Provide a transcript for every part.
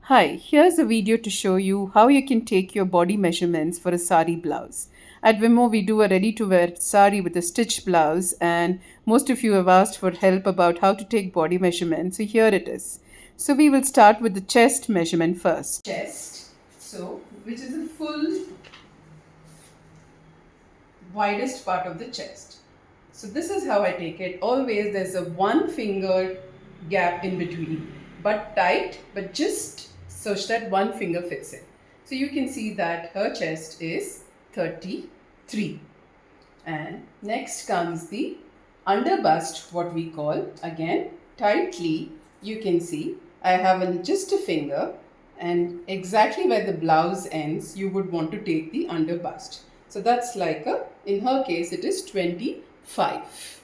Hi, here's a video to show you how you can take your body measurements for a sari blouse. At WiMO, we do a ready-to-wear sari with a stitched blouse, and most of you have asked for help about how to take body measurements, so here it is. So we will start with the chest measurement first. Chest, which is the full widest part of the chest. So this is how I take it. Always there's a one finger gap in between, but tight, but just such that one finger fits in. So you can see that her chest is 33. And next comes the under bust, what we call, again tightly. You can see I have just a finger, and exactly where the blouse ends you would want to take the under bust. So that's like in her case it is 25.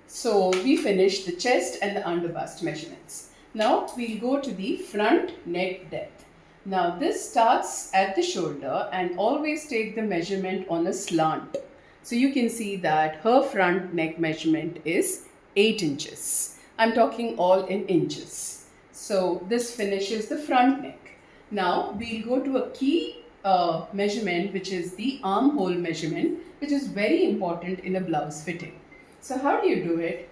So we finished the chest and the under bust measurements. Now we'll go to the front neck depth. Now this starts at the shoulder, and always take the measurement on a slant. So you can see that her front neck measurement is 8 inches. I'm talking all in inches. So this finishes the front neck. Now we'll go to a key measurement, which is the armhole measurement, which is very important in a blouse fitting. So how do you do it?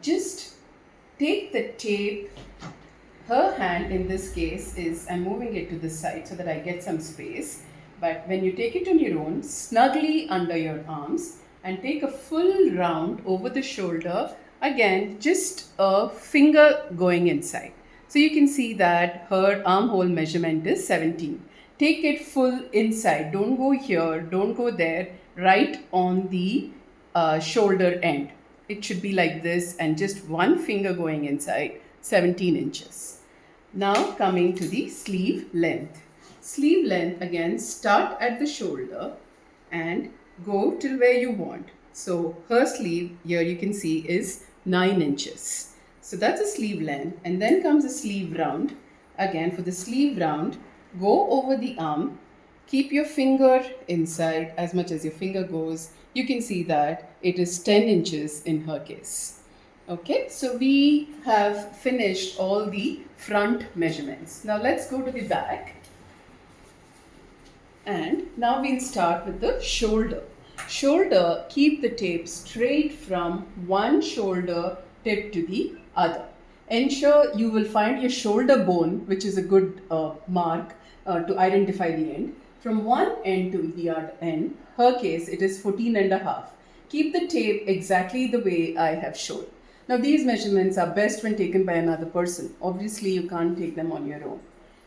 Just take the tape. Her hand in this case is, I'm moving it to the side so that I get some space. But when you take it on your own, snugly under your arms, and take a full round over the shoulder, again just a finger going inside. So you can see that her armhole measurement is 17. Take it full inside. Don't go here, don't go there, right on the shoulder end. It should be like this, and just one finger going inside, 17 inches. Now coming to the sleeve length. Sleeve length, again start at the shoulder and go till where you want. So her sleeve here you can see is 9 inches. So that's a sleeve length, and then comes a sleeve round. Again for the sleeve round, go over the arm, keep your finger inside as much as your finger goes. You can see that it is 10 inches in her case. Okay, so we have finished all the front measurements. Now let's go to the back. And now we'll start with the shoulder. Shoulder, keep the tape straight from one shoulder tip to the other. Ensure you will find your shoulder bone, which is a good mark to identify the end. From one end to the other end, her case it is 14 and a half. Keep the tape exactly the way I have shown. Now these measurements are best when taken by another person. Obviously you can't take them on your own.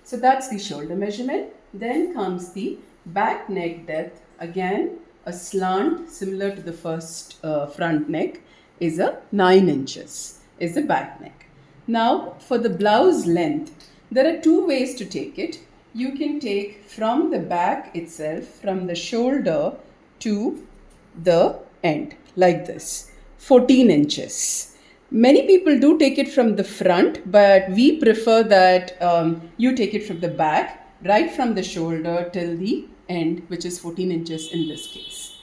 So that's the shoulder measurement. Then comes the back neck depth. Again a slant similar to the first front neck is a 9 inches is the back neck. Now for the blouse length, there are two ways to take it. You can take from the back itself, from the shoulder to the end like this, 14 inches. Many people do take it from the front, but we prefer that you take it from the back, right from the shoulder till the end, which is 14 inches in this case.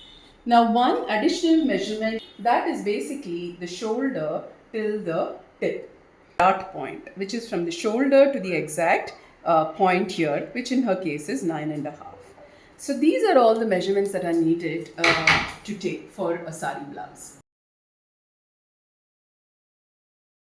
Now one additional measurement, that is basically the shoulder till the tip, dart point, which is from the shoulder to the exact point here, which in her case is 9.5. So these are all the measurements that are needed to take for a sari blouse.